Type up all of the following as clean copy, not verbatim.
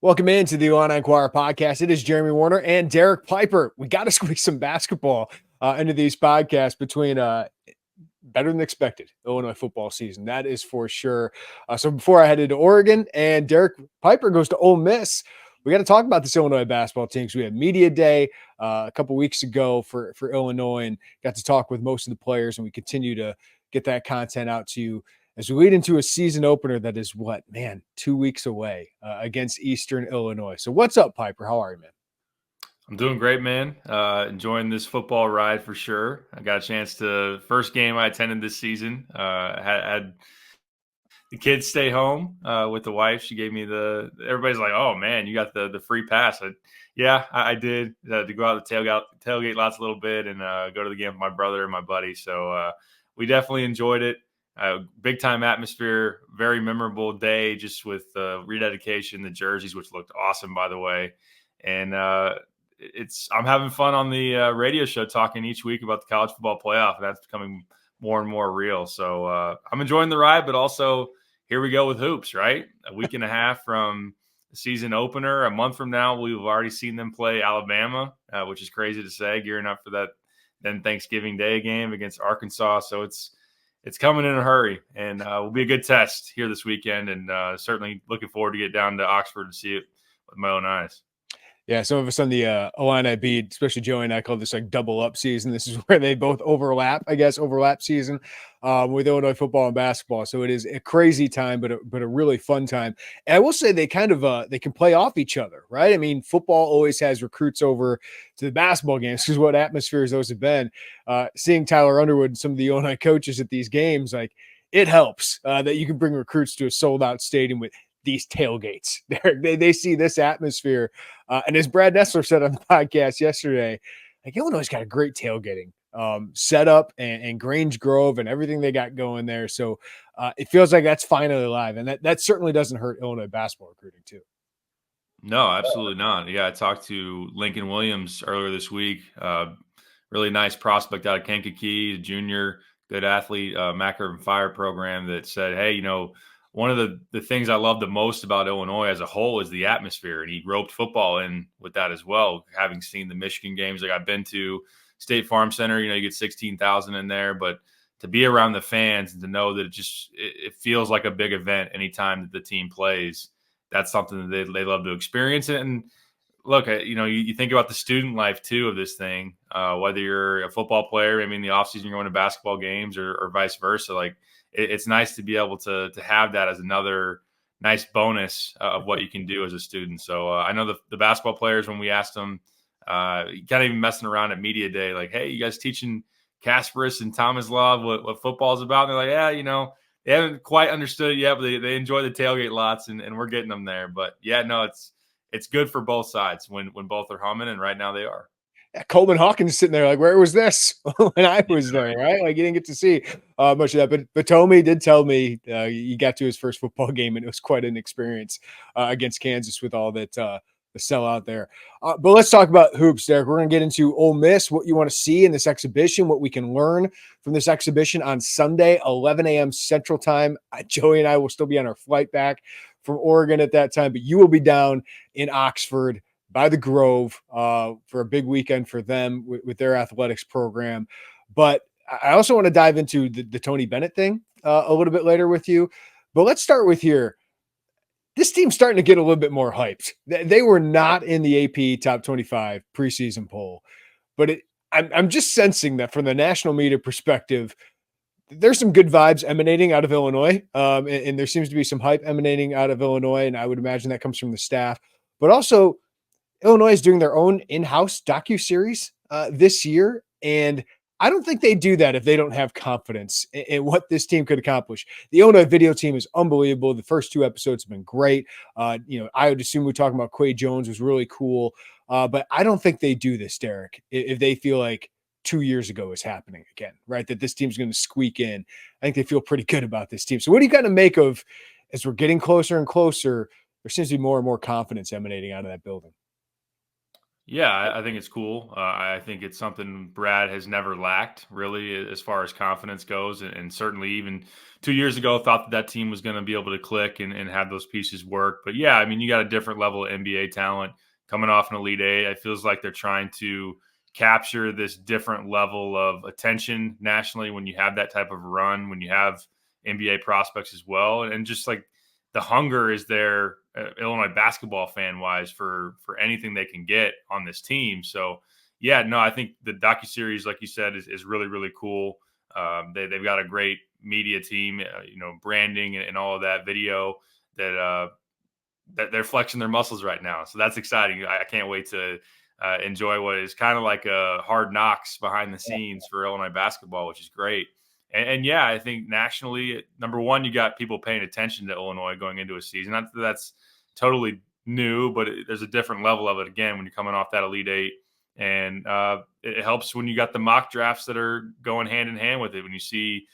Welcome into the Illini Inquirer Podcast. It is Jeremy Werner and Derek Piper. We got to squeeze some basketball into these podcasts between better than expected Illinois football season. That is for sure. So before I headed to Oregon and Derek Piper goes to Ole Miss, we got to talk about this Illinois basketball team. So we had media day a couple weeks ago for Illinois and got to talk with most of the players, and we continue to get that content out to you as we lead into a season opener that is 2 weeks away against Eastern Illinois. So what's up, Piper? How are you, man? I'm doing great, man. Enjoying this football ride for sure. I got a chance to first game I attended this season. Had the kids stay home with the wife. She gave me everybody's like, oh man, you got the free pass. I did to go out the tailgate lots a little bit and go to the game with my brother and my buddy. So we definitely enjoyed it. Big time atmosphere, very memorable day just with rededication, the jerseys, which looked awesome, by the way. And I'm having fun on the radio show talking each week about the college football playoff. And that's becoming more and more real. So I'm enjoying the ride, but also here we go with hoops, right? A week and a half from the season opener. A month from now, we've already seen them play Alabama, which is crazy to say, gearing up for that then Thanksgiving Day game against Arkansas. So it's coming in a hurry, and will be a good test here this weekend, and certainly looking forward to get down to Oxford to see it with my own eyes. Yeah, some of us on the Illini beat, especially Joey and I, call this like double up season. This is where they both overlap season with Illinois football and basketball. So it is a crazy time, but a really fun time. And I will say they kind of they can play off each other, right? I mean, football always has recruits over to the basketball games because what atmospheres those have been. Seeing Tyler Underwood and some of the Illinois coaches at these games, like it helps that you can bring recruits to a sold out stadium with these tailgates. They see this atmosphere. And as Brad Nessler said on the podcast yesterday, like Illinois got a great tailgating setup and Grange Grove and everything they got going there. So it feels like that's finally live. And that certainly doesn't hurt Illinois basketball recruiting too. No, absolutely not. Yeah, I talked to Lincoln Williams earlier this week. Really nice prospect out of Kankakee, junior, good athlete, Mac Urban Fire program that said, hey, one of the things I love the most about Illinois as a whole is the atmosphere. And he roped football in with that as well, having seen the Michigan games like I've been to, State Farm Center, you get 16,000 in there. But to be around the fans and to know that it feels like a big event anytime that the team plays, that's something that they love to experience. And look, you think about the student life too of this thing, whether you're a football player, maybe in the offseason you're going to basketball games or vice versa. Like it's nice to be able to have that as another nice bonus of what you can do as a student. So I know the basketball players, when we asked them, kind of even messing around at media day, like, hey, you guys teaching Kasparas and Thomas Love what football is about? And they're like, yeah, they haven't quite understood it yet, but they enjoy the tailgate lots and we're getting them there. But yeah, no, it's good for both sides when both are humming, and right now they are. Yeah, Coleman Hawkins sitting there like, where was this when I was there, right? Like you didn't get to see much of that. But Tommy did tell me he got to his first football game, and it was quite an experience against Kansas with all that the sellout there. But let's talk about hoops, Derek. We're going to get into Ole Miss, what you want to see in this exhibition, what we can learn from this exhibition on Sunday, 11 a.m. Central Time. Joey and I will still be on our flight back from Oregon at that time, but you will be down in Oxford by the Grove for a big weekend for them with their athletics program. But I also want to dive into the Tony Bennett thing a little bit later with you. But let's start with here. This team's starting to get a little bit more hyped. They were not in the AP Top 25 preseason poll, but I'm just sensing that from the national media perspective, there's some good vibes emanating out of Illinois, and there seems to be some hype emanating out of Illinois, and I would imagine that comes from the staff. But also, Illinois is doing their own in-house docuseries this year, and I don't think they do that if they don't have confidence in what this team could accomplish. The Illinois video team is unbelievable. The first two episodes have been great. I would assume we're talking about Quay Jones was really cool, but I don't think they do this, Derek, if they feel like 2 years ago is happening again, right? That this team's going to squeak in. I think they feel pretty good about this team. So what do you kind of make of, as we're getting closer and closer, there seems to be more and more confidence emanating out of that building? Yeah, I think it's cool. I think it's something Brad has never lacked, really, as far as confidence goes. And certainly, even 2 years ago, thought that team was going to be able to click and have those pieces work. But yeah, I mean, you got a different level of NBA talent coming off an Elite Eight. It feels like they're trying to capture this different level of attention nationally when you have that type of run, when you have NBA prospects as well. And just like the hunger is there, Illinois basketball fan wise, for anything they can get on this team. So yeah, no, I think the docuseries, like you said, is really, really cool. They've got a great media team, branding and all of that video that they're flexing their muscles right now. So that's exciting. I can't wait to enjoy what is kind of like a Hard Knocks behind the scenes for Illinois basketball, which is great. And yeah, I think nationally, number one, you got people paying attention to Illinois going into a season. That's totally new, but there's a different level of it again when you're coming off that Elite Eight. And it helps when you got the mock drafts that are going hand in hand with it. When you see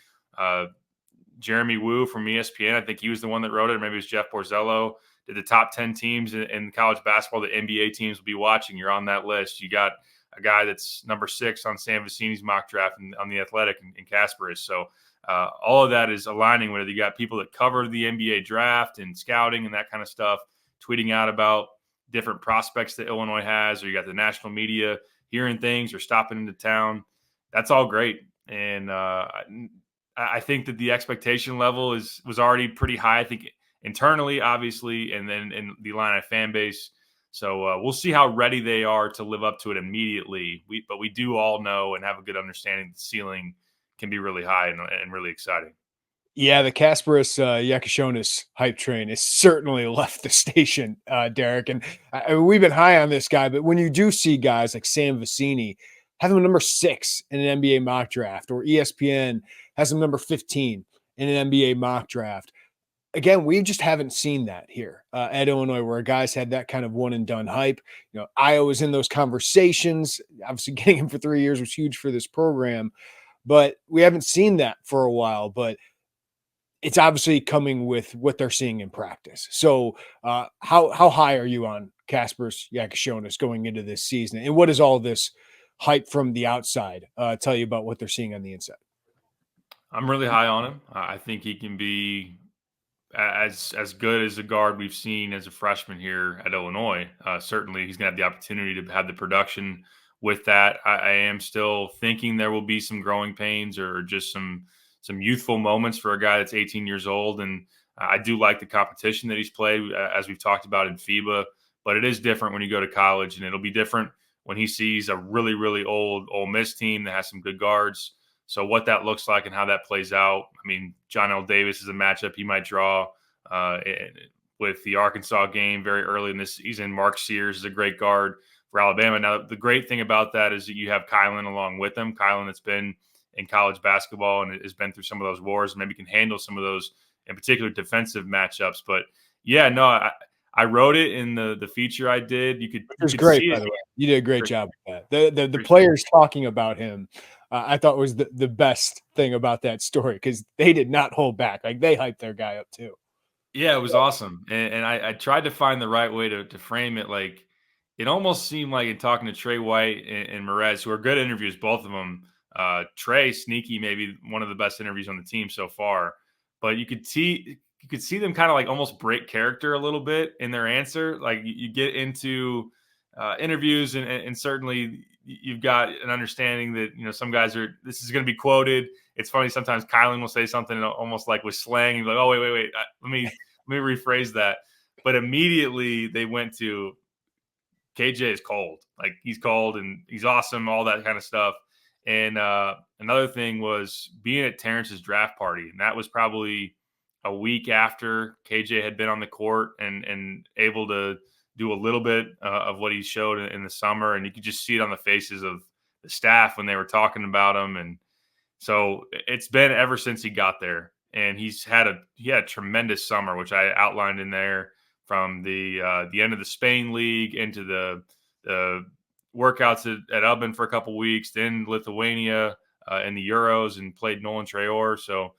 Jeremy Wu from ESPN, I think he was the one that wrote it, or maybe it was Jeff Borzello, did the top 10 teams in college basketball that NBA teams will be watching. You're on that list. You got a guy that's number 6 on Sam Vecini's mock draft and on the Athletic in Kasparus. So all of that is aligning with it. You got people that cover the NBA draft and scouting and that kind of stuff, tweeting out about different prospects that Illinois has, or you got the national media hearing things or stopping into town. That's all great. And I think that the expectation level was already pretty high. I think internally, obviously, and then in the Illini fan base. So we'll see how ready they are to live up to it immediately. But we do all know and have a good understanding the ceiling can be really high and really exciting. Yeah, the Kasparas Jakucionis hype train has certainly left the station, Derek. And we've been high on this guy, but when you do see guys like Sam Vecini have him number 6 in an NBA mock draft, or ESPN has him number 15 in an NBA mock draft, again, we just haven't seen that here at Illinois, where guys had that kind of one and done hype. Iowa's in those conversations. Obviously, getting him for 3 years was huge for this program, but we haven't seen that for a while. But it's obviously coming with what they're seeing in practice. So, how high are you on Kasparas Jakucionis going into this season, and what does all this hype from the outside tell you about what they're seeing on the inside? I'm really high on him. I think he can be as good as a guard we've seen as a freshman here at Illinois. Certainly, he's going to have the opportunity to have the production with that. I am still thinking there will be some growing pains or just some youthful moments for a guy that's 18 years old. And I do like the competition that he's played, as we've talked about in FIBA. But it is different when you go to college, and it'll be different when he sees a really, really old Ole Miss team that has some good guards. So what that looks like and how that plays out. I mean, John L. Davis is a matchup he might draw with the Arkansas game very early in this season. Mark Sears is a great guard for Alabama. Now, the great thing about that is that you have Kylan along with him. Kylan that's been in college basketball and has been through some of those wars, and maybe can handle some of those, in particular, defensive matchups. But, yeah, no, I wrote it in the feature I did. It was great, by the way. You did a great job with that. The players talking about him, I thought was the best thing about that story, because they did not hold back. Like, they hyped their guy up too. Yeah, it was awesome. And I tried to find the right way to frame it. Like, it almost seemed like, in talking to Trey White and Merez, who are good interviews, both of them, Trey, sneaky, maybe one of the best interviews on the team so far. But you could see them kind of like almost break character a little bit in their answer. Like, you get into interviews, and certainly you've got an understanding that, some guys this is going to be quoted. It's funny, sometimes Kylan will say something almost like with slang. He's like, oh, wait, let me rephrase that. But immediately they went to KJ is cold. Like, he's cold and he's awesome, all that kind of stuff. And another thing was being at Terrence's draft party. And that was probably a week after KJ had been on the court and able to do a little bit of what he showed in the summer. And you could just see it on the faces of the staff when they were talking about him. And so it's been ever since he got there. And he had a tremendous summer, which I outlined in there, from the end of the Spain league into the workouts at Ubben for a couple of weeks, then Lithuania in the Euros, and played Nolan Traore. So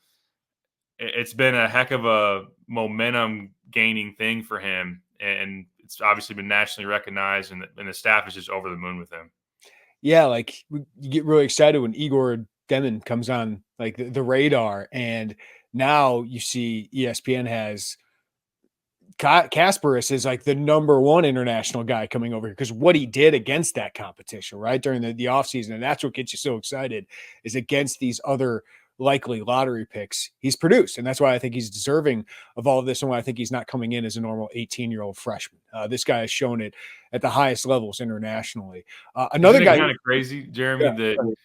it's been a heck of a momentum gaining thing for him. And it's obviously been nationally recognized, and the staff is just over the moon with him. Yeah, like you get really excited when Igor Demon comes on like the radar, and now you see ESPN has Kasparas is like the number one international guy coming over here because what he did against that competition, right, during the offseason, and that's what gets you so excited is against these other likely lottery picks he's produced. And that's why I think he's deserving of all of this and why I think he's not coming in as a normal 18-year-old freshman. This guy has shown it at the highest levels internationally. Another guy kind of crazy, Jeremy, that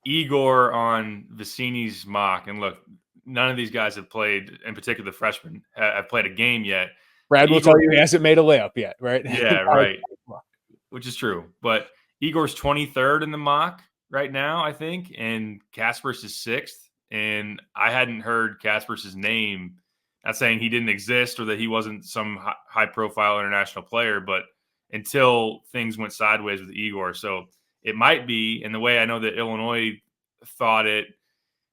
Igor on Vicini's mock, and look, none of these guys have played, in particular the freshmen, have played a game yet. Brad will tell you he hasn't made a layup yet, right? Yeah, right. Which is true. But Igor's 23rd in the mock right now, I think, and Kasparas is 6th. And I hadn't heard Kasparas' name. Not saying he didn't exist or that he wasn't some high-profile international player, but until things went sideways with Igor. So it might be, and the way I know that Illinois thought it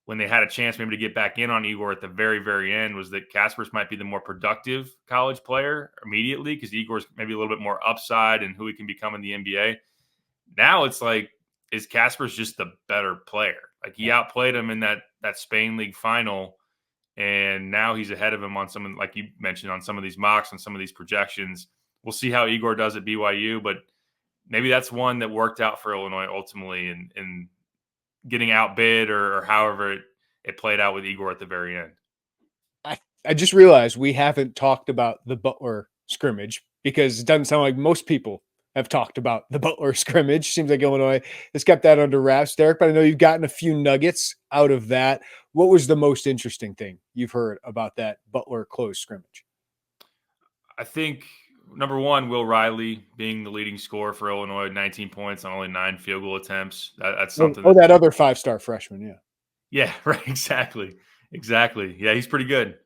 when they had a chance maybe to get back in on Igor at the very, very end, was that Kasparas might be the more productive college player immediately because Igor's maybe a little bit more upside and who he can become in the NBA. Now it's like, is Kasparas just the better player? Like he outplayed him in that Spain League final, and now he's ahead of him on some, like you mentioned, on some of these mocks and some of these projections. We'll see how Igor does at BYU, but maybe that's one that worked out for Illinois ultimately in getting outbid or however it played out with Igor at the very end. I just realized we haven't talked about the Butler scrimmage because it doesn't sound like most people have talked about the Butler scrimmage. Seems like Illinois has kept that under wraps, Derek, but I know you've gotten a few nuggets out of that. What was the most interesting thing you've heard about that Butler closed scrimmage? I think, number one, Will Riley being the leading scorer for Illinois, 19 points on only 9 field goal attempts. That's something. That other 5-star freshman, yeah. Yeah, right, exactly. Yeah, he's pretty good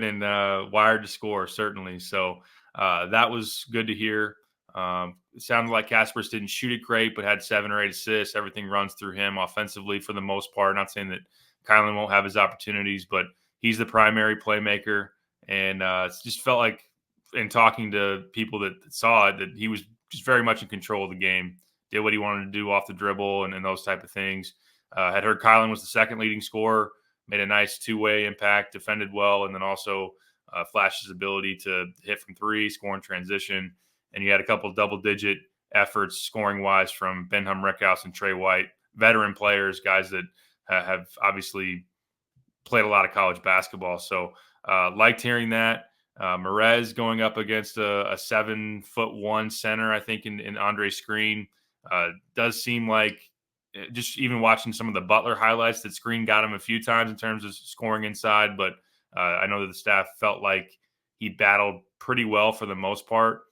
and wired to score, certainly. So that was good to hear. It sounded like Kasparas didn't shoot it great, but had 7 or 8 assists. Everything runs through him offensively for the most part. Not saying that Kylan won't have his opportunities, but he's the primary playmaker. And it just felt like, in talking to people that saw it, that he was just very much in control of the game, did what he wanted to do off the dribble and those type of things. Had heard Kylan was the second leading scorer, made a nice two-way impact, defended well, and then also flashed his ability to hit from 3, score in transition. And you had a couple of double-digit efforts scoring-wise from Ben Humrichous and Trey White, veteran players, guys that have obviously played a lot of college basketball. So liked hearing that. Merez going up against a 7'1" center, I think, in Andre Screen. Does seem like, just even watching some of the Butler highlights, that Screen got him a few times in terms of scoring inside, but I know that the staff felt like he battled pretty well for the most part.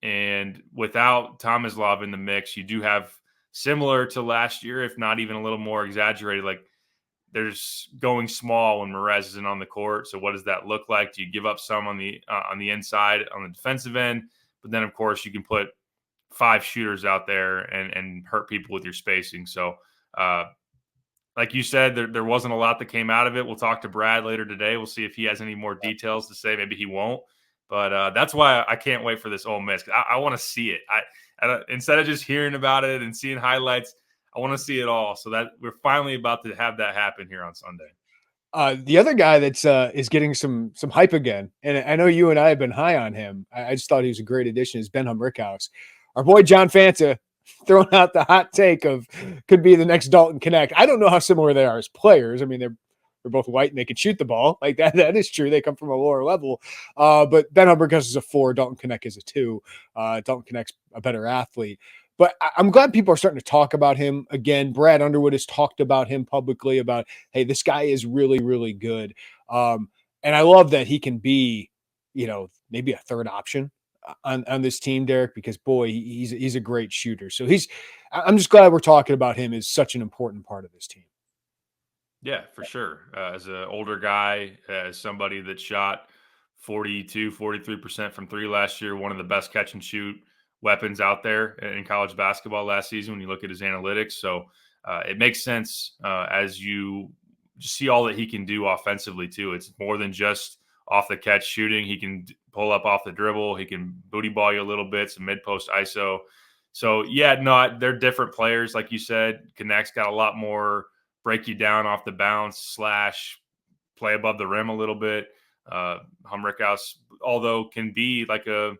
And without Tomislav in the mix, you do have, similar to last year, if not even a little more exaggerated, like there's going small when Merez isn't on the court. So what does that look like? Do you give up some on the inside on the defensive end? But then, of course, you can put 5 shooters out there and hurt people with your spacing. So like you said, there wasn't a lot that came out of it. We'll talk to Brad later today. We'll see if he has any more details to say. Maybe he won't. But that's why I can't wait for this Ole Miss. I want to see it. Instead of just hearing about it and seeing highlights, I want to see it all. So that we're finally about to have that happen here on Sunday. The other guy that's is getting some hype again, and I know you and I have been high on him. I just thought he was a great addition, is Ben Humrichous. Our boy John Fanta throwing out the hot take of could be the next Dalton Connect. I don't know how similar they are as players. I mean, they're both white and they can shoot the ball. Like that is true. They come from a lower level. But Ben Humrichous is a 4. Dalton Connect is a 2. Dalton Connect's a better athlete. But I'm glad people are starting to talk about him again. Brad Underwood has talked about him publicly about, hey, this guy is really, really good. And I love that he can be, maybe a third option on this team, Derek, because boy, he's a great shooter. So I'm just glad we're talking about him as such an important part of this team. Yeah, for sure. As an older guy, as somebody that shot 43% from 3 last year, one of the best catch and shoot weapons out there in college basketball last season when you look at his analytics. So it makes sense as you see all that he can do offensively too. It's more than just off the catch shooting. He can pull up off the dribble. He can booty ball you a little bit, some mid-post ISO. So, yeah, no, they're different players. Like you said, Connect's got a lot more break you down off the bounce / play above the rim a little bit. Humrichous, although, can be like a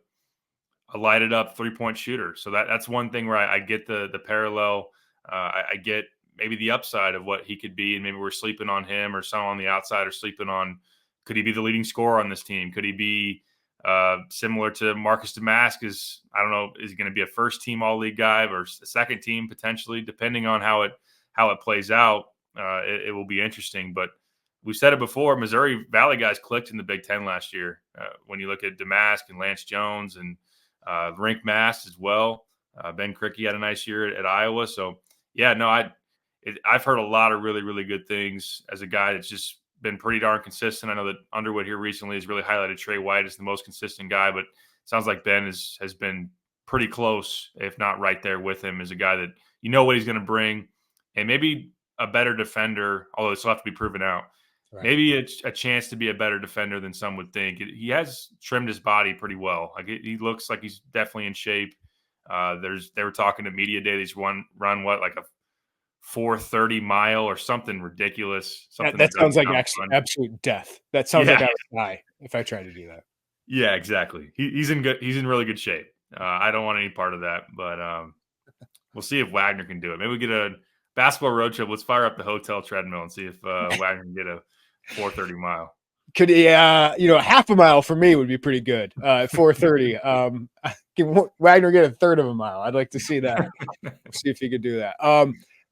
lighted up 3-point shooter. So that's one thing where I get the parallel. I get maybe the upside of what he could be, and maybe we're sleeping on him, or some on the outside are sleeping on, could he be the leading scorer on this team? Could he be similar to Marcus Damask? I don't know, is he going to be a first team all league guy or a second team potentially, depending on how it plays out. It will be interesting, but we said it before, Missouri Valley guys clicked in the Big Ten last year. When you look at Damask and Lance Jones and Rink Mast as well. Ben Krikke had a nice year at Iowa. So, yeah, no, I've heard a lot of really, really good things as a guy that's just been pretty darn consistent. I know that Underwood here recently has really highlighted Trey White as the most consistent guy, but it sounds like Ben has been pretty close, if not right there with him, as a guy that you know what he's going to bring, and maybe a better defender, although it's still have to be proven out. Right. Maybe a chance to be a better defender than some would think. He has trimmed his body pretty well. Like he looks like he's definitely in shape. They were talking to media day. He's run what, like a 4:30 mile or something ridiculous. Something that sounds like absolute death. That sounds like I would die if I tried to do that. Yeah, exactly. He's in really good shape. I don't want any part of that, but we'll see if Wagner can do it. Maybe we get a basketball road trip. Let's fire up the hotel treadmill and see if Wagner can get a 4:30 mile. Could half a mile for me would be pretty good. 4:30. Can Wagner get a third of a mile? I'd like to see that. See if he could do that.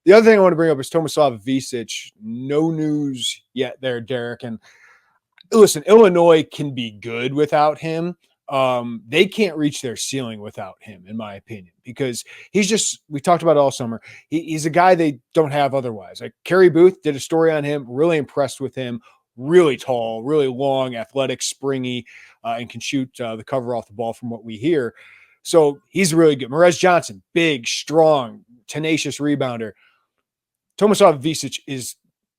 The other thing I want to bring up is Tomislav Visic. No news yet there, Derek. And listen, Illinois can be good without him. They can't reach their ceiling without him, in my opinion, because we talked about it all summer. He's a guy they don't have otherwise. Like Kerry Booth did a story on him, really impressed with him, really tall, really long, athletic, springy, and can shoot the cover off the ball from what we hear. So he's really good. Merez Johnson, big, strong, tenacious rebounder. Tomislav Visic is,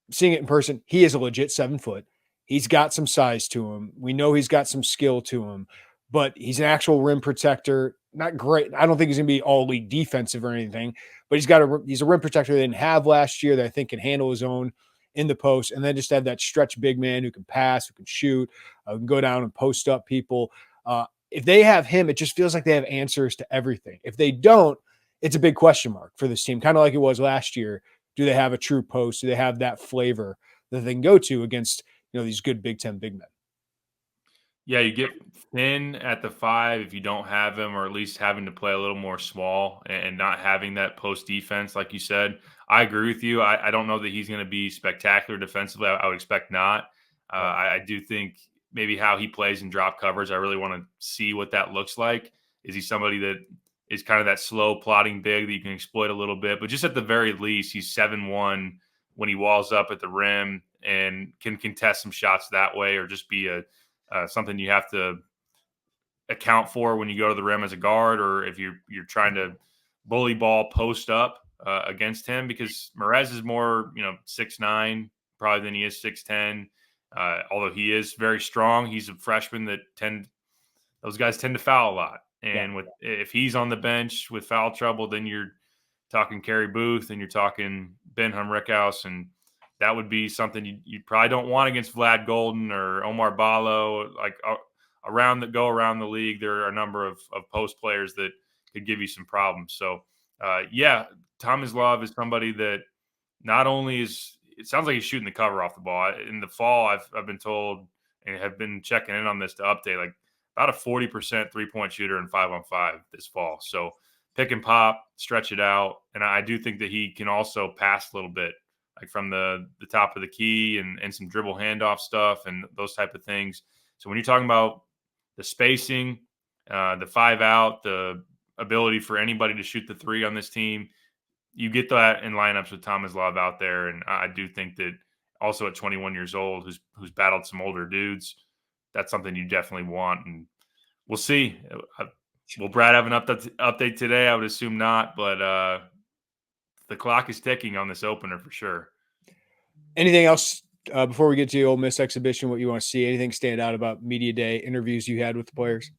seeing it in person, he is a legit 7 foot. He's got some size to him. We know he's got some skill to him, but he's an actual rim protector. Not great. I don't think he's going to be all league defensive or anything, but he's a rim protector they didn't have last year that I think can handle his own in the post, and then just have that stretch big man who can pass, who can shoot, can go down and post up people. If they have him, it just feels like they have answers to everything. If they don't, it's a big question mark for this team, kind of like it was last year. Do they have a true post? Do they have that flavor that they can go to against these good Big Ten big men? Yeah, you get thin at the 5 if you don't have him, or at least having to play a little more small and not having that post defense, like you said. I agree with you. I don't know that he's going to be spectacular defensively. I would expect not. I do think maybe how he plays in drop covers, I really want to see what that looks like. Is he somebody that is kind of that slow plotting big that you can exploit a little bit? But just at the very least, he's 7'1" when he walls up at the rim and can contest some shots that way, or just be something you have to account for when you go to the rim as a guard, or if you're trying to bully ball post up against him, because Merez is more 6'9" probably than he is 6'10". Although he is very strong, he's a freshman that those guys tend to foul a lot. And if he's on the bench with foul trouble, then you're talking Kerry Booth and you're talking Ben Humrichous, and that would be something you probably don't want against Vlad Golden or Omar Ballo. Like around the league, there are a number of post players that could give you some problems. So, Tomislav is somebody that not only it sounds like he's shooting the cover off the ball. In the fall, I've been told, and have been checking in on this to update, like about a 40% 3-point shooter in 5-on-5 this fall. So pick and pop, stretch it out. And I do think that he can also pass a little bit, like from the top of the key and some dribble handoff stuff and those type of things. So when you're talking about the spacing, the 5 out, the ability for anybody to shoot the 3 on this team, you get that in lineups with Tomislav out there. And I do think that also at 21 years old, who's battled some older dudes, that's something you definitely want. And we'll see. Will Brad have an update today? I would assume not, but the clock is ticking on this opener for sure. Anything else before we get to the Ole Miss exhibition, what you want to see? Anything stand out about media day interviews you had with the players?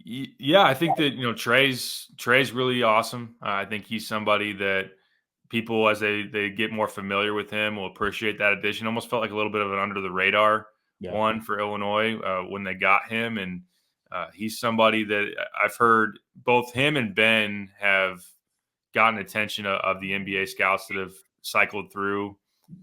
Yeah, I think that Trey's really awesome. I think he's somebody that people, as they get more familiar with him, will appreciate that addition. Almost felt like a little bit of an under the radar one for Illinois when they got him, and he's somebody that I've heard both him and Ben have gotten attention of the NBA scouts that have cycled through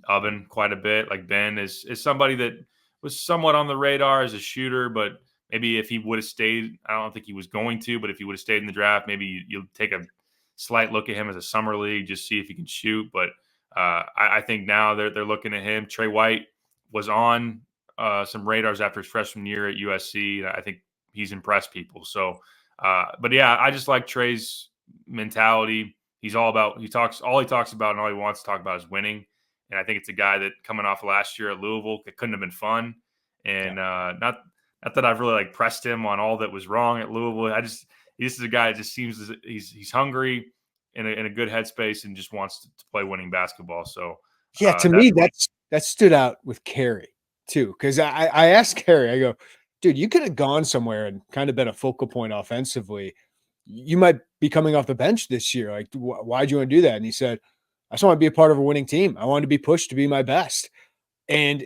Oven quite a bit. Like Ben is somebody that was somewhat on the radar as a shooter, but maybe if he would have stayed, I don't think he was going to, but if he would have stayed in the draft, maybe you'll take a slight look at him as a summer league, just see if he can shoot. But I think now they're looking at him. Trey White was on some radars after his freshman year at USC. I think he's impressed people. So, but yeah, I just like Trey's mentality. He's all about, he talks about and all he wants to talk about is winning. And I think it's a guy that coming off last year at Louisville, it couldn't have been fun. And not that I've really like pressed him on all that was wrong at Louisville. This is a guy that just seems he's hungry in a good headspace and just wants to play winning basketball. So yeah, to me that stood out with Carey too, because I asked Carey, I go, dude, you could have gone somewhere and kind of been a focal point offensively. You might be coming off the bench this year. Like, why'd you want to do that? And he said, I just want to be a part of a winning team. I want to be pushed to be my best. And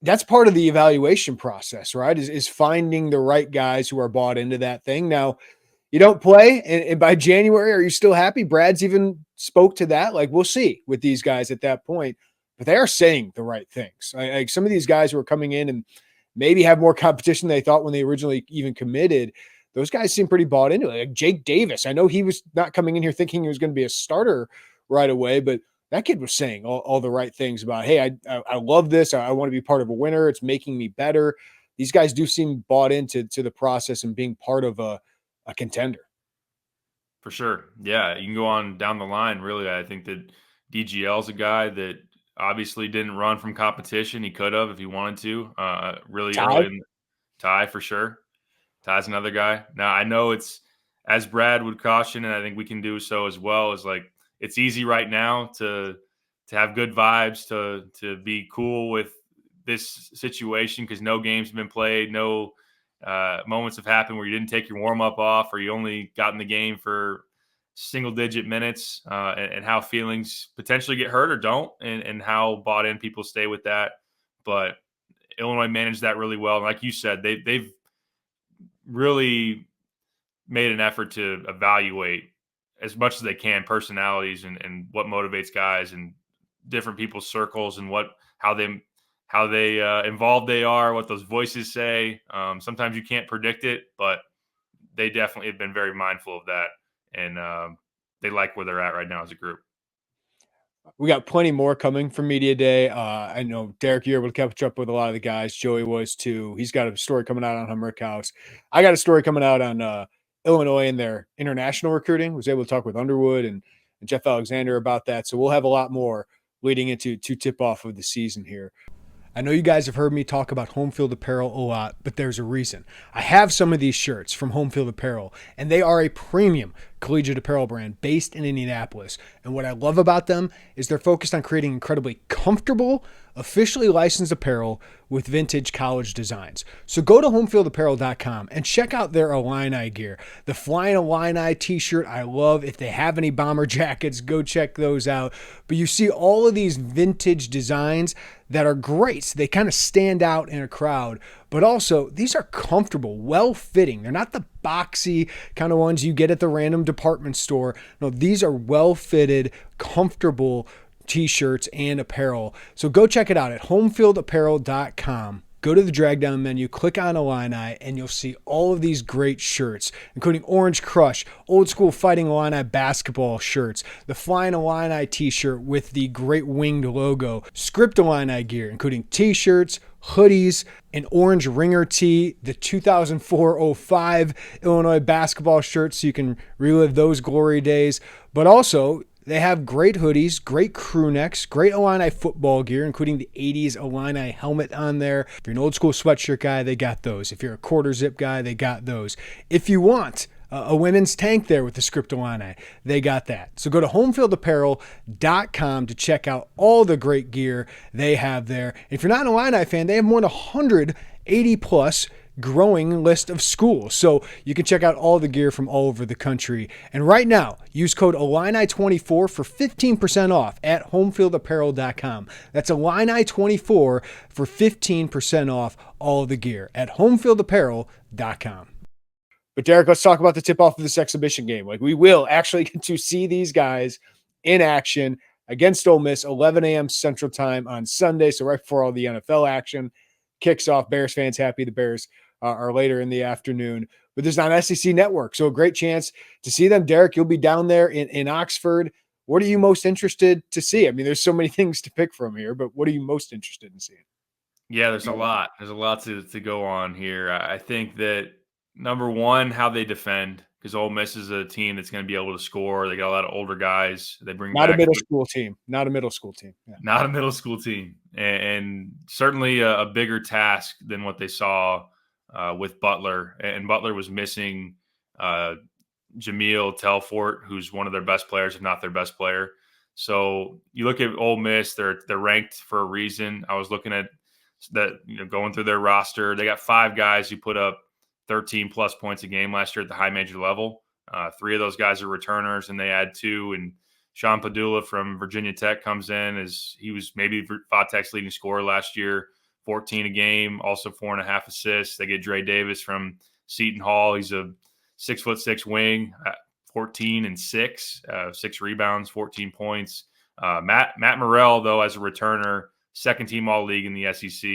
that's part of the evaluation process, right? Is finding the right guys who are bought into that thing. Now, you don't play, and by January, are you still happy? Brad's even spoke to that. Like, we'll see with these guys at that point. But they are saying the right things. Like some of these guys who are coming in and maybe have more competition than they thought when they originally even committed, those guys seem pretty bought into it. Like Jake Davis, I know he was not coming in here thinking he was going to be a starter right away, but that kid was saying all the right things about, hey, I love this. I want to be part of a winner. It's making me better. These guys do seem bought into the process and being part of a contender. For sure. Yeah, you can go on down the line, really. I think that DGL is a guy that obviously didn't run from competition. He could have if he wanted to. Really early in Ty, for sure. Ty's another guy. Now, I know it's, as Brad would caution, and I think we can do so as well, is like it's easy right now to have good vibes, to be cool with this situation because no games have been played, no moments have happened where you didn't take your warm-up off or you only got in the game for single-digit minutes, and how feelings potentially get hurt or don't, and how bought in people stay with that. But Illinois managed that really well. And like you said, they've really made an effort to evaluate as much as they can personalities and what motivates guys and different people's circles and how they involved they are, what those voices say. Sometimes you can't predict it, but they definitely have been very mindful of that, and they like where they're at right now as a group. We got plenty more coming from Media Day. I know Derek, you're able to catch up with a lot of the guys. Joey was too. He's got a story coming out on Humrichous. I got a story coming out on Illinois and their international recruiting. Was able to talk with Underwood and Jeff Alexander about that. So we'll have a lot more leading into tip-off of the season here. I know you guys have heard me talk about Homefield apparel a lot, but there's a reason. I have some of these shirts from Homefield Apparel, and they are a premium collegiate apparel brand based in Indianapolis. And what I love about them is they're focused on creating incredibly comfortable, officially licensed apparel with vintage college designs. So go to homefieldapparel.com and check out their Illini gear. The Flying Illini t-shirt I love. If they have any bomber jackets, go check those out. But you see all of these vintage designs that are great. They kind of stand out in a crowd, but also these are comfortable, well-fitting. They're not the boxy kind of ones you get at the random department store. No, these are well-fitted, comfortable t-shirts and apparel. So go check it out at homefieldapparel.com. Go to the drag down menu, click on Illini, and you'll see all of these great shirts, including Orange Crush, old school Fighting Illini basketball shirts, the Flying Illini t-shirt with the great winged logo, Script Illini gear, including t-shirts, hoodies, an orange ringer tee, the 2004-05 Illinois basketball shirts so you can relive those glory days, but also they have great hoodies, great crew necks, great Illini football gear, including the 80s Illini helmet on there. If you're an old school sweatshirt guy, they got those. If you're a quarter zip guy, they got those. If you want a women's tank there with the script Illini. They got that. So go to homefieldapparel.com to check out all the great gear they have there. If you're not an Illini fan, they have more than 180 plus growing list of schools. So you can check out all the gear from all over the country. And right now, use code Illini24 for 15% off at homefieldapparel.com. That's Illini24 for 15% off all the gear at homefieldapparel.com. But Derek, let's talk about the tip-off of this exhibition game. Like, we will actually get to see these guys in action against Ole Miss, 11 a.m. Central Time on Sunday. So right before all the NFL action kicks off. Bears fans happy. The Bears are later in the afternoon, but there's not SEC Network. So a great chance to see them. Derek, you'll be down there in Oxford. What are you most interested to see? I mean, there's so many things to pick from here, but what are you most interested in seeing? Yeah, there's a lot. There's a lot to go on here. I think that number one, how they defend, because Ole Miss is a team that's going to be able to score. They got a lot of older guys. They bring not back a middle school team. Not a middle school team. Yeah. Not a middle school team, and certainly a bigger task than what they saw with Butler. And Butler was missing Jameel Telfort, who's one of their best players, if not their best player. So you look at Ole Miss; they're ranked for a reason. I was looking at that, going through their roster. They got 5 guys who put up 13 plus points a game last year at the high major level. 3 of those guys are returners, and they add 2. And Sean Padula from Virginia Tech comes in as he was maybe Vatech's leading scorer last year, 14 a game, also 4.5 assists. They get Dre Davis from Seton Hall. He's a 6'6" wing, 14 and 6, 6 rebounds, 14 points. Matt Morrell, though, as a returner, second team All-League in the SEC,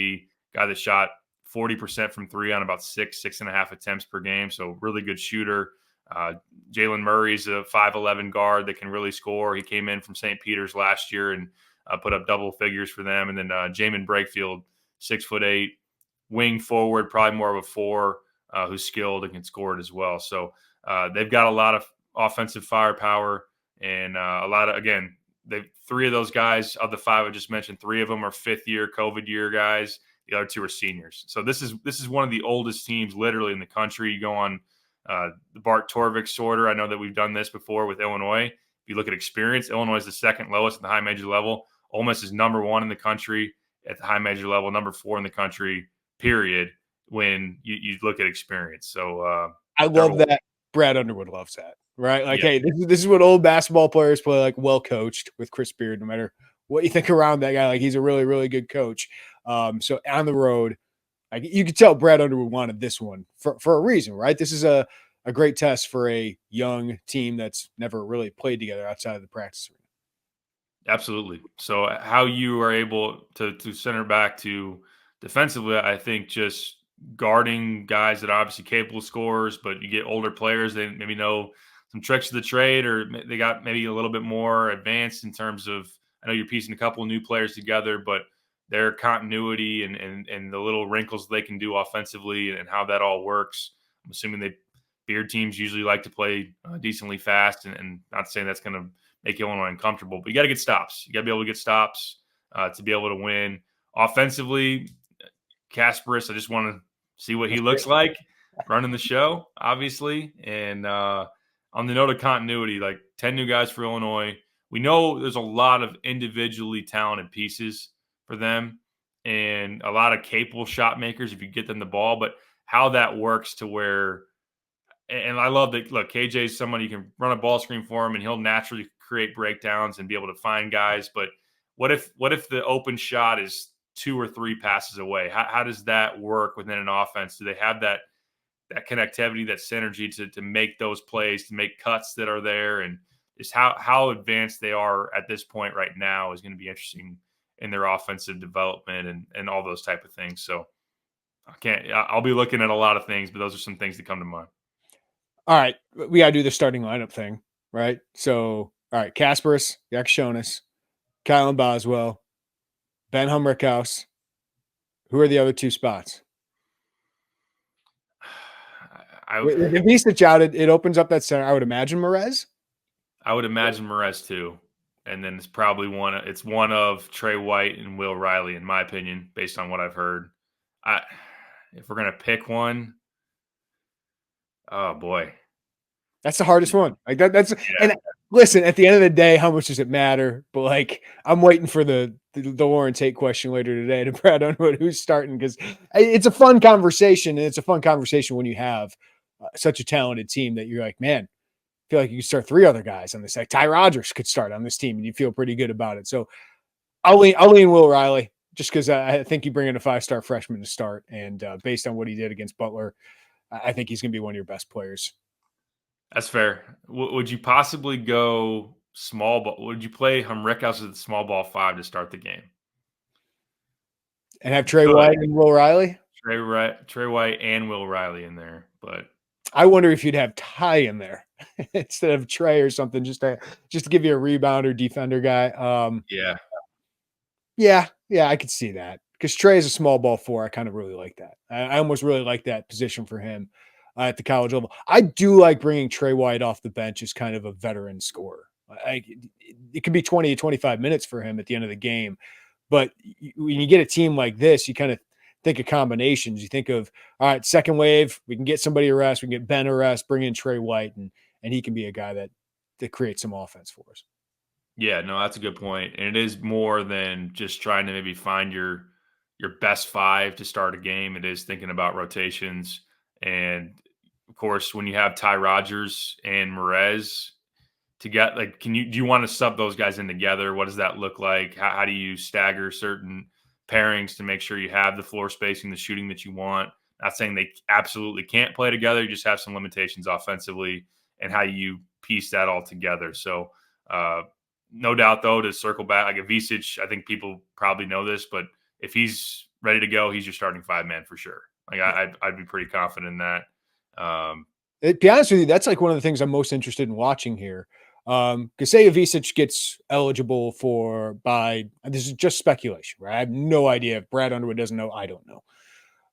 guy that shot 40% from 3 on about 6.5 attempts per game. So really good shooter. Jalen Murray's a 5'11" guard that can really score. He came in from St. Peter's last year and put up double figures for them. And then Jamin Brakefield, 6'8", wing forward, probably more of a 4, who's skilled and can score it as well. So they've got a lot of offensive firepower and a lot of, again, 3 of those guys of the 5 I just mentioned, 3 of them are 5th-year COVID year guys. The other 2 are seniors. So this is one of the oldest teams literally in the country. You go on the Bart Torvik sorter. I know that we've done this before with Illinois. If you look at experience, Illinois is the 2nd lowest at the high major level. Ole Miss is number 1 in the country at the high major level, number 4 in the country, period, when you look at experience. So I love that. Brad Underwood loves that, right? Like, yeah. Hey, this is what old basketball players play, like well coached with Chris Beard, no matter what you think around that guy. Like, he's a really, really good coach. So on the road, like, you could tell Brad Underwood wanted this one for a reason, right? This is a great test for a young team that's never really played together outside of the practice arena. Absolutely. So how you are able to center back to defensively, I think just guarding guys that are obviously capable scorers, but you get older players, they maybe know some tricks of the trade, or they got maybe a little bit more advanced in terms of, I know you're piecing a couple of new players together, but their continuity and the little wrinkles they can do offensively and how that all works. I'm assuming Beard teams usually like to play decently fast, and not saying that's going to make Illinois uncomfortable, but you got to get stops. You got to be able to get stops to be able to win. Offensively, Kasparas, I just want to see what he looks like running the show, obviously. And on the note of continuity, like 10 new guys for Illinois. We know there's a lot of individually talented pieces for them and a lot of capable shot makers if you get them the ball, but how that works to where, and I love that, look, KJ is someone you can run a ball screen for him and he'll naturally create breakdowns and be able to find guys. But what if the open shot is 2 or 3 passes away? How does that work within an offense? Do they have that connectivity, that synergy to make those plays, to make cuts that are there? And just how advanced they are at this point right now is going to be interesting in their offensive development and all those type of things. So I'll be looking at a lot of things, but those are some things that come to mind. All right. We got to do the starting lineup thing, right? So, all right. Kasparas Jakucionis, Kylan Boswell, Ben Humrichous. Who are the other 2 spots? If he sits out, it opens up that center. I would imagine Merez. I would imagine Merez too. And then it's probably one of Trey White and Will Riley, in my opinion, based on what I've heard. If we're going to pick one, oh boy. That's the hardest one. Like that's and listen, at the end of the day, how much does it matter? But like, I'm waiting for the Lauren Tate question later today to Brad Underwood who's starting, because it's a fun conversation, and it's a fun conversation when you have such a talented team that you're like, man, I feel like you could start 3 other guys on this. Like Ty Rodgers could start on this team, and you feel pretty good about it. So I'll lean Will Riley just because I think you bring in a 5-star freshman to start, and based on what he did against Butler, I think he's going to be one of your best players. That's fair. Would you possibly go small ball? Would you play Humrichous at the small ball 5 to start the game? And have Trey White and Will Riley? Trey White and Will Riley in there. But I wonder if you'd have Ty in there instead of Trey or something, just to give you a rebounder, defender guy. Yeah, I could see that, because Trey is a small ball 4. I kind of really like that. I almost really like that position for him at the college level. I do like bringing Trey White off the bench as kind of a veteran scorer. It could be 20 to 25 minutes for him at the end of the game. But when you get a team like this, you kind of think of combinations. You think of, all right, second wave, we can get somebody a rest, we can get Ben a rest, bring in Trey White, and he can be a guy that creates some offense for us. Yeah, no, that's a good point. And it is more than just trying to maybe find your best 5 to start a game. It is thinking about rotations. And of course, when you have Ty Rodgers and Merez to get, like, do you want to sub those guys in together? What does that look like? How do you stagger certain pairings to make sure you have the floor spacing, the shooting that you want? Not saying they absolutely can't play together. You just have some limitations offensively, and how you piece that all together. So, no doubt, though, to circle back, like Ivisic, I think people probably know this, but if he's ready to go, he's your starting 5-man for sure. Like I'd be pretty confident in that. To be honest with you, that's like one of the things I'm most interested in watching here. Because say Ivisic gets eligible this is just speculation, right? I have no idea. If Brad Underwood doesn't know, I don't know.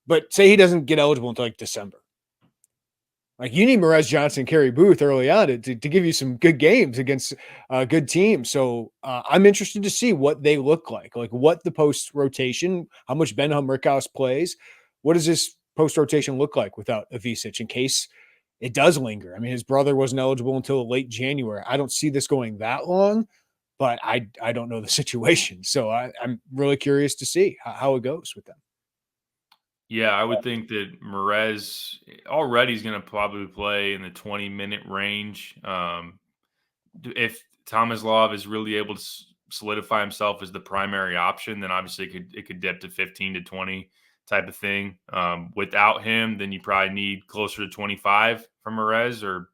But say he doesn't get eligible until like December. Like, you need Merez Johnson, Kerry Booth early on to give you some good games against good teams. So I'm interested to see what they look like what the post rotation, how much Ben Humrichous plays. What does this post rotation look like without Ivisic in case it does linger? I mean, his brother wasn't eligible until late January. I don't see this going that long, but I don't know the situation. So I'm really curious to see how it goes with them. Yeah, I would think that Merez already is going to probably play in the 20-minute range. If Tomislav is really able to solidify himself as the primary option, then obviously it could dip to 15 to 20 type of thing. Without him, then you probably need closer to 25 from Merez, or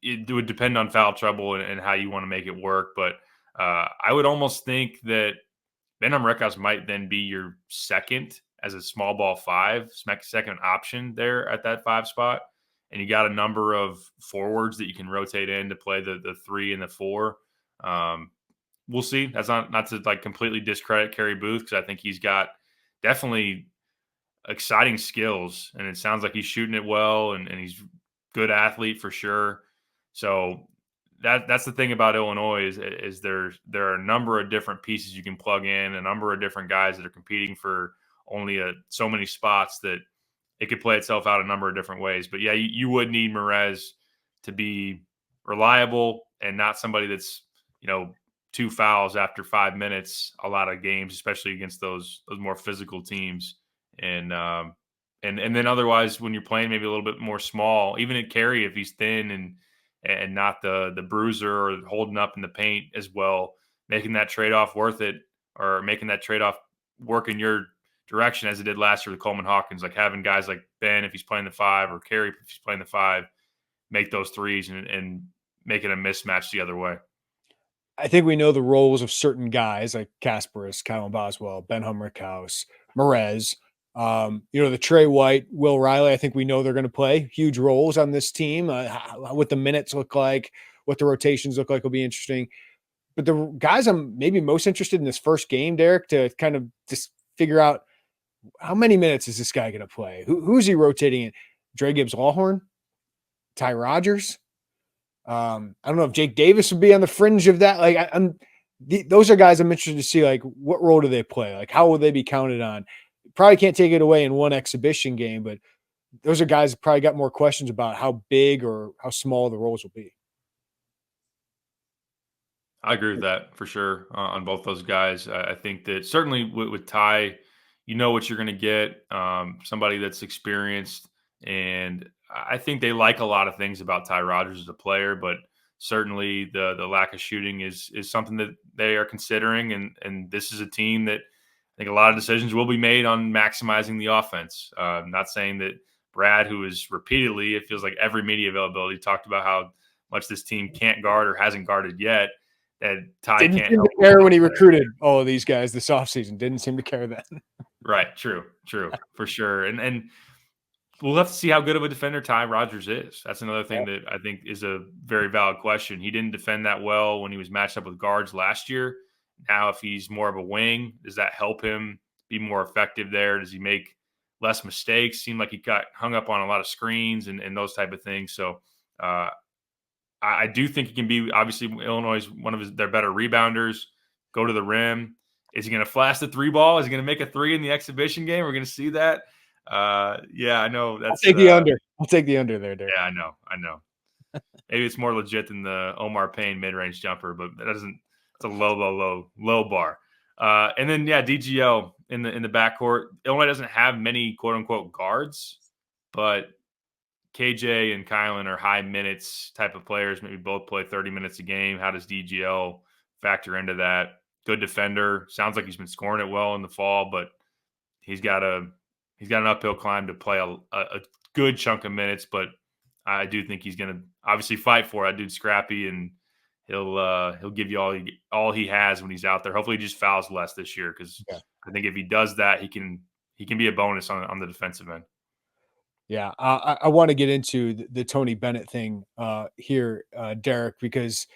it would depend on foul trouble and how you want to make it work. But I would almost think that Ben Humrichous might then be your second as a small ball 5, second option there at that 5 spot. And you got a number of forwards that you can rotate in to play the 3 and the 4. We'll see. That's not to like completely discredit Kerry Booth, because I think he's got definitely exciting skills, and it sounds like he's shooting it well, and he's a good athlete for sure. So that's the thing about Illinois is there are a number of different pieces you can plug in, a number of different guys that are competing for only so many spots that it could play itself out a number of different ways. But yeah, you would need Merez to be reliable and not somebody that's, 2 fouls after 5 minutes a lot of games, especially against those more physical teams. And then otherwise, when you're playing maybe a little bit more small, even at Kerry, if he's thin and not the bruiser or holding up in the paint as well, making that trade-off worth it, or making that trade-off work in your direction as it did last year with Coleman Hawkins, like having guys like Ben, if he's playing the 5, or Kerry, if he's playing the 5, make those threes and make it a mismatch the other way. I think we know the roles of certain guys like Kasparas, Kyle Boswell, Ben Humrichous, Merez. The Trey White, Will Riley, I think we know they're going to play huge roles on this team. What the minutes look like, what the rotations look like will be interesting. But the guys I'm maybe most interested in this first game, Derek, to kind of just figure out how many minutes is this guy going to play? Who's he rotating in? Dre Gibbs-Lawhorn? Ty Rodgers? I don't know if Jake Davis would be on the fringe of that. Like those are guys I'm interested to see, like, what role do they play? Like, how will they be counted on? Probably can't take it away in one exhibition game, but those are guys that probably got more questions about how big or how small the roles will be. I agree with that for sure on both those guys. I think that certainly with Ty, you know what you're going to get. Somebody that's experienced, and I think they like a lot of things about Ty Rodgers as a player, but certainly the lack of shooting is something that they are considering. And this is a team that I think a lot of decisions will be made on maximizing the offense. I'm not saying that Brad, who is repeatedly, it feels like every media availability, talked about how much this team can't guard or hasn't guarded yet. And Ty Didn't can't seem help to care when he recruited all of these guys this offseason. Didn't seem to care then. Right. True. For sure. And we'll have to see how good of a defender Ty Rodgers is. That's another thing that I think is a very valid question. He didn't defend that well when he was matched up with guards last year. Now, if he's more of a wing, does that help him be more effective there? Does he make less mistakes? Seemed like he got hung up on a lot of screens and those type of things. So I do think he can be, obviously, Illinois is one of their better rebounders, go to the rim. Is he going to flash the three ball? Is he going to make a three in the exhibition game? We're going to see that. Yeah, I know. I'll take the under. I'll take the under there, Derek. Yeah, I know. Maybe it's more legit than the Omar Payne mid-range jumper, but that doesn't. It's a low bar. And then DGL in the backcourt. Illinois doesn't have many quote unquote guards, but KJ and Kylan are high minutes type of players. Maybe both play 30 minutes a game. How does DGL factor into that? Good defender. Sounds like he's been scoring it well in the fall, but he's got an uphill climb to play a good chunk of minutes. But I do think he's going to obviously fight for it. That dude's scrappy, and he'll give you all he has when he's out there. Hopefully, he just fouls less this year because I think if he does that, he can be a bonus on the defensive end. Yeah, I want to get into the Tony Bennett thing here, Derek, because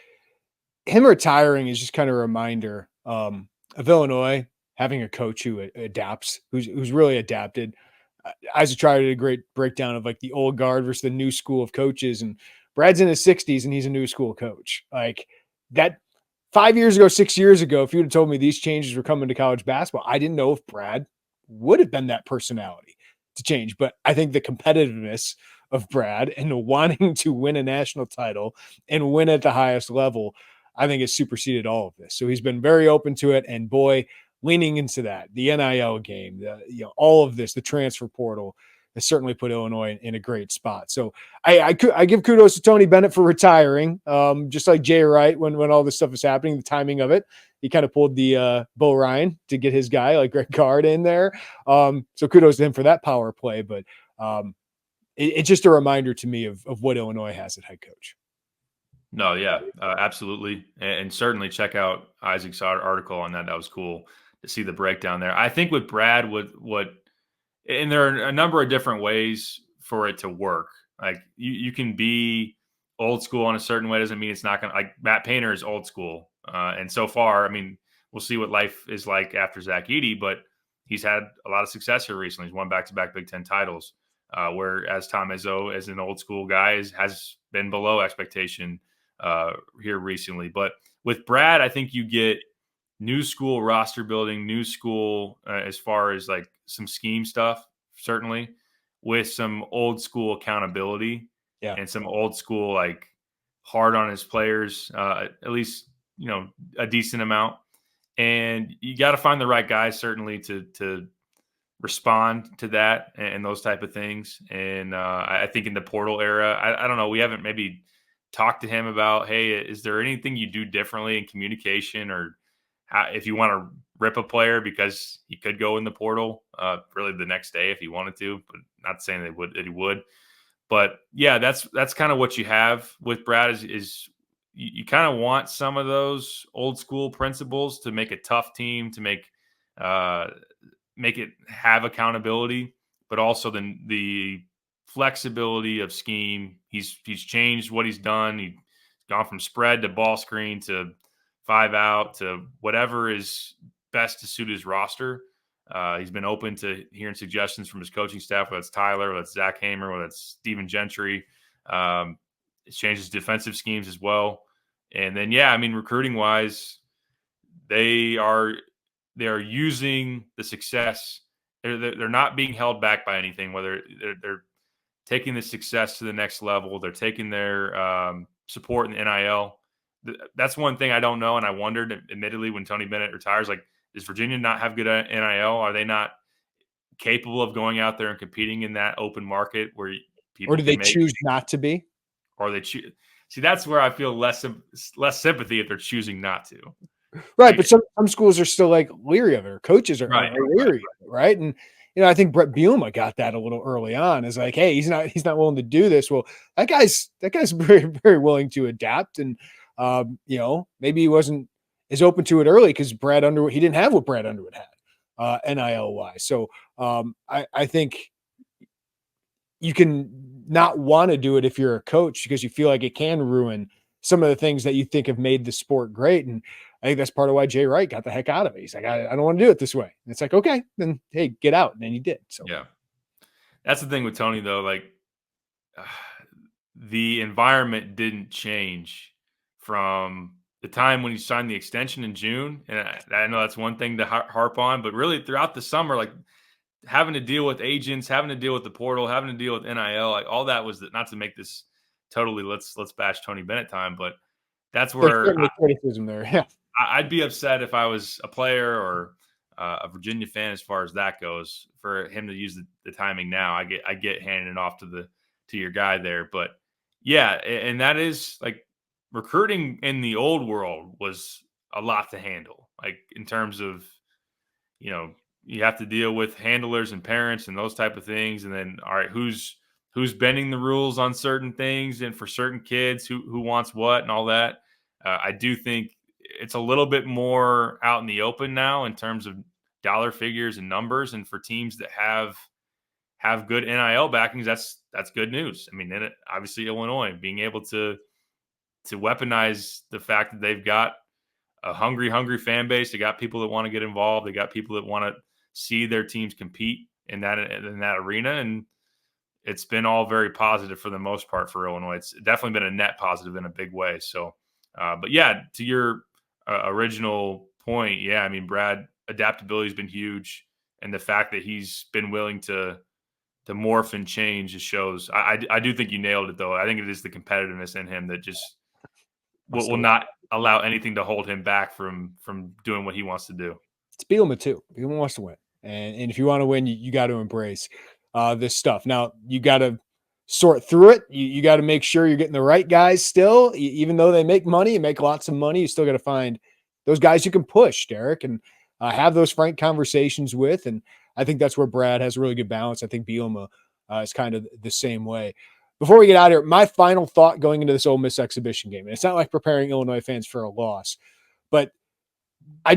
him retiring is just kind of a reminder of Illinois having a coach who adapts, who's really adapted. Isaac tried a great breakdown of like the old guard versus the new school of coaches, and Brad's in his 60s and he's a new school coach. Like that 5 years ago, 6 years ago, if you'd have told me these changes were coming to college basketball, I didn't know if Brad would have been that personality to change. But I think the competitiveness of Brad and wanting to win a national title and win at the highest level, I think it's superseded all of this. So he's been very open to it. And boy, leaning into that, the NIL game, all of this, the transfer portal has certainly put Illinois in a great spot. So I give kudos to Tony Bennett for retiring, just like Jay Wright when all this stuff was happening, the timing of it. He kind of pulled the Bo Ryan to get his guy like Greg Gard in there. So kudos to him for that power play. But it's just a reminder to me of what Illinois has at head coach. No, yeah, absolutely. And certainly check out Isaac's article on that. That was cool to see the breakdown there. I think with Brad, and there are a number of different ways for it to work. Like you can be old school in a certain way. Doesn't mean it's not going to, like Matt Painter is old school. And so far, I mean, we'll see what life is like after Zach Edey, but he's had a lot of success here recently. He's won back-to-back Big Ten titles. Whereas Tom Izzo, as an old school guy, has been below expectation here recently. But with Brad, I think you get new school roster building, new school as far as like some scheme stuff, certainly, with some old school accountability and some old school like hard on his players, at least, a decent amount. And you got to find the right guys certainly to respond to that and those type of things. And I think in the portal era, I don't know, we haven't maybe talked to him about, hey, is there anything you do differently in communication or if you want to rip a player because he could go in the portal really the next day if he wanted to, but not saying that he would. But yeah, that's kind of what you have with Brad is you kind of want some of those old school principles to make a tough team, to make it have accountability, but also the flexibility of scheme. He's changed what he's done. He's gone from spread to ball screen to 5 out to whatever is best to suit his roster. He's been open to hearing suggestions from his coaching staff, whether it's Tyler, whether it's Zach Hamer, whether it's Stephen Gentry. It's changed his defensive schemes as well. And then, recruiting wise, they are using the success. They're not being held back by anything, whether they're taking the success to the next level. They're taking their support in the NIL. That's one thing I don't know, and I wondered, admittedly, when Tony Bennett retires, like, does Virginia not have good NIL? Are they not capable of going out there and competing in that open market where people or do they choose not to be? Or they choose. See, that's where I feel less sympathy if they're choosing not to. Right, but some schools are still like leery of it, or coaches are leery of it, right? And I think Brett Bielema got that a little early on. Is like, hey, he's not willing to do this. Well, that guy's very, very willing to adapt, and maybe he wasn't as open to it early because Brad Underwood, he didn't have what Brad Underwood had, NIL wise. So I think you can not want to do it if you're a coach because you feel like it can ruin some of the things that you think have made the sport great. And I think that's part of why Jay Wright got the heck out of it. He's like, I don't want to do it this way. And it's like, okay, then hey, get out. And then he did. So yeah, that's the thing with Tony though. Like the environment didn't change from the time when he signed the extension in June. And I know that's one thing to harp on, but really throughout the summer, like having to deal with agents, having to deal with the portal, having to deal with NIL, like all that was not to make this totally let's bash Tony Bennett time, but that's where criticism there. Yeah. I'd be upset if I was a player or a Virginia fan as far as that goes for him to use the timing now. I get handing it off to your guy there, but yeah, and that is like recruiting in the old world was a lot to handle, like in terms of, you have to deal with handlers and parents and those type of things. And then, all right, who's bending the rules on certain things and for certain kids who wants what and all that. I do think it's a little bit more out in the open now in terms of dollar figures and numbers. And for teams that have good NIL backings, that's good news. I mean, obviously Illinois being able to weaponize the fact that they've got a hungry fan base. They got people that want to get involved. They got people that want to see their teams compete in that arena. And it's been all very positive for the most part for Illinois. It's definitely been a net positive in a big way. So, but yeah, to your original point, yeah, I mean, Brad, adaptability has been huge. And the fact that he's been willing to morph and change just shows. I do think you nailed it, though. I think it is the competitiveness in him that just will not allow anything to hold him back from doing what he wants to do. It's Bielema too. Bielema wants to win. And if you want to win, you got to embrace this stuff. Now, you got to sort through it. You got to make sure you're getting the right guys still. Even though they make money and make lots of money, you still got to find those guys you can push, Derek, and have those frank conversations with. And I think that's where Brad has a really good balance. I think Bielema is kind of the same way. Before we get out of here, my final thought going into this Ole Miss exhibition game, and it's not like preparing Illinois fans for a loss, but I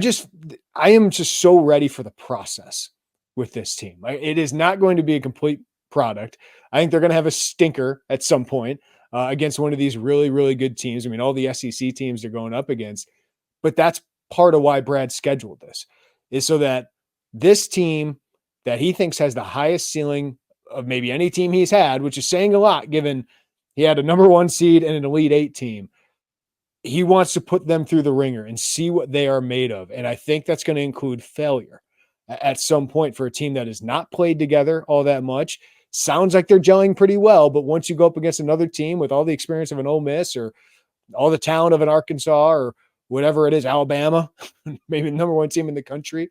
am just so ready for the process with this team. It is not going to be a complete product. I think they're going to have a stinker at some point against one of these really, really good teams. I mean, all the SEC teams they're going up against, but that's part of why Brad scheduled this, is so that this team that he thinks has the highest ceiling of maybe any team he's had, which is saying a lot given he had a number 1 seed and an Elite 8 team. He wants to put them through the ringer and see what they are made of. And I think that's going to include failure at some point for a team that has not played together all that much. Sounds like they're gelling pretty well, but once you go up against another team with all the experience of an Ole Miss or all the talent of an Arkansas or whatever it is, Alabama, maybe the number 1 team in the country,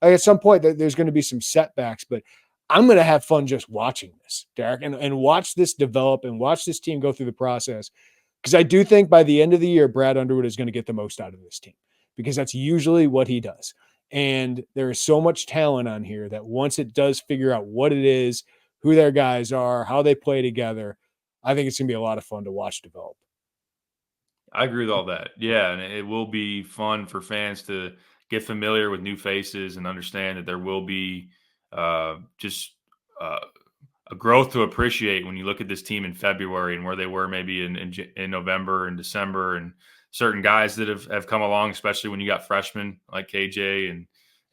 at some point there's going to be some setbacks, but I'm going to have fun just watching this, Derek, and watch this develop and watch this team go through the process. Because I do think by the end of the year, Brad Underwood is going to get the most out of this team because that's usually what he does. And there is so much talent on here that once it does figure out what it is, who their guys are, how they play together, I think it's going to be a lot of fun to watch develop. I agree with all that. Yeah, and it will be fun for fans to get familiar with new faces and understand that there will be a growth to appreciate when you look at this team in February and where they were maybe in November and December, and certain guys that have come along, especially when you got freshmen like KJ and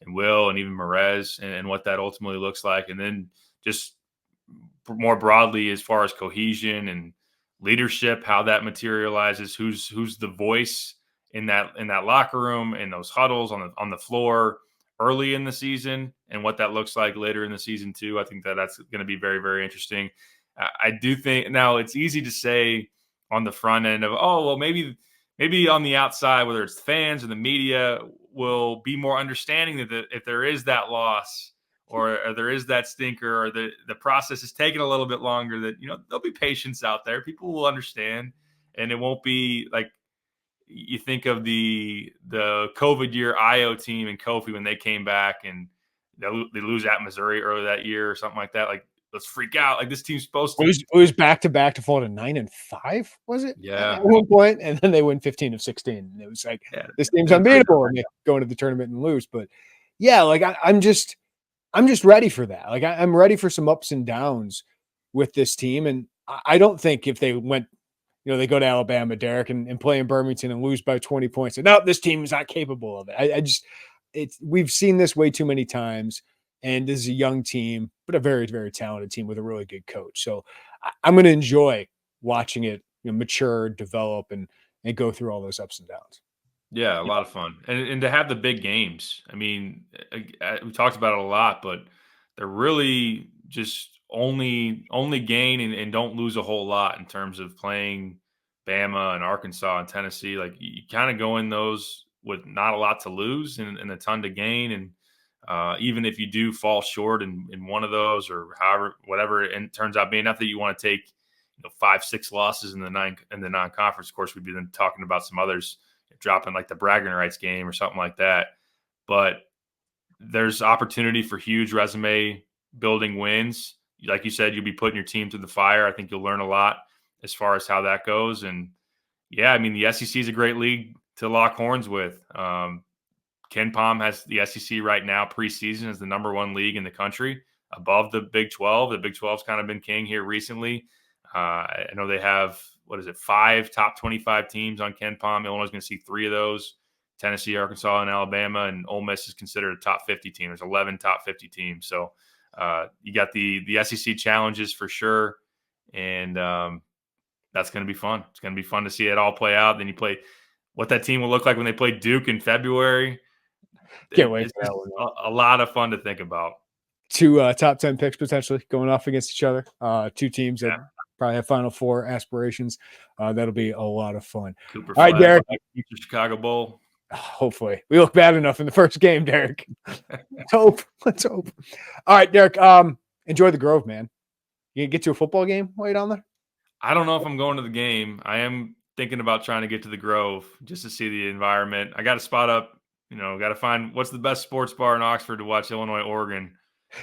Will and even Merez and what that ultimately looks like. And then just more broadly, as far as cohesion and leadership, how that materializes, who's the voice in that locker room, in those huddles on the floor early in the season, and what that looks like later in the season too. I think that's going to be very, very interesting. I do think now it's easy to say on the front end of, oh, well, maybe on the outside, whether it's fans or the media, will be more understanding that if there is that loss or there is that stinker or the process is taking a little bit longer, that, there'll be patience out there. People will understand, and it won't be like you think of the COVID year IO team and Kofi when they came back and they lose at Missouri earlier that year or something like that. Like, let's freak out. Like, this team's supposed to. It was back-to-back to fall to 9-5, was it? Yeah. At one point, and then they win 15 of 16. And it was like, this team's unbeatable, and they go into the tournament and lose. But yeah, like I'm just ready for that. Like I'm ready for some ups and downs with this team. And I don't think if they went, they go to Alabama, Derek, and play in Birmingham and lose by 20 points. And no, this team is not capable of it. We've seen this way too many times. And this is a young team, but a very, very talented team with a really good coach. So I'm going to enjoy watching it mature, develop, and go through all those ups and downs. Yeah, a lot of fun. And to have the big games. I mean, we talked about it a lot, but they're really just only gain and don't lose a whole lot in terms of playing Bama and Arkansas and Tennessee. Like, you kind of go in those with not a lot to lose and a ton to gain. And even if you do fall short in one of those or whatever it turns out being, not that you want to take 5-6 losses in the non-conference. Of course, we'd be then talking about some others dropping like the bragging rights game or something like that. But there's opportunity for huge resume building wins. Like you said, you'll be putting your team through the fire. I think you'll learn a lot as far as how that goes. And yeah, I mean, the SEC is a great league to lock horns with. Ken Pom has the SEC right now preseason as the number 1 league in the country, above the Big 12. The Big 12's kind of been king here recently. I know they have, 5 top 25 teams on Ken Pom. Illinois is going to see 3 of those: Tennessee, Arkansas, and Alabama. And Ole Miss is considered a top 50 team. There's 11 top 50 teams. So you got the SEC challenges for sure. And that's going to be fun. It's going to be fun to see it all play out. Then you play what that team will look like when they play Duke in February. Can't wait for that one. A lot of fun to think about. 2 top 10 picks potentially going off against each other. 2 teams that probably have Final Four aspirations. That'll be a lot of fun. Cooper all right, Derek. Chicago Bowl. Hopefully. We look bad enough in the first game, Derek. Let's hope. All right, Derek. Enjoy the Grove, man. You gonna get to a football game while you're down there? I don't know if I'm going to the game. I am thinking about trying to get to the Grove just to see the environment. I got to spot up. Got to find what's the best sports bar in Oxford to watch Illinois, Oregon.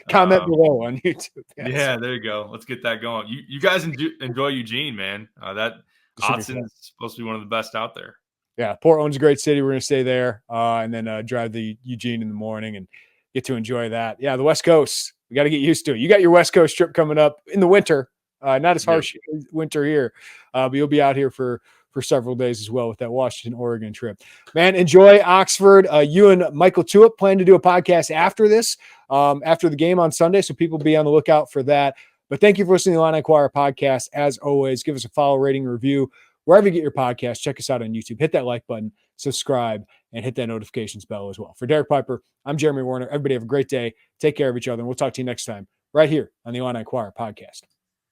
Comment below on YouTube. Yes. Yeah, there you go. Let's get that going. You guys enjoy Eugene, man. That Autzen is supposed to be one of the best out there. Yeah, Portland's a great city. We're going to stay there and then drive the Eugene in the morning and get to enjoy that. Yeah, the West Coast. We got to get used to it. You got your West Coast trip coming up in the winter. Not as harsh winter here, but you'll be out here for several days as well with that Washington, Oregon trip. Man, enjoy Oxford. You and Michael Tuip plan to do a podcast after this, after the game on Sunday, so people be on the lookout for that. But thank you for listening to the Illini Inquirer Podcast. As always, give us a follow, rating, review. Wherever you get your podcast, check us out on YouTube. Hit that like button, subscribe, and hit that notifications bell as well. For Derek Piper, I'm Jeremy Werner. Everybody have a great day. Take care of each other, and we'll talk to you next time right here on the Illini Inquirer Podcast.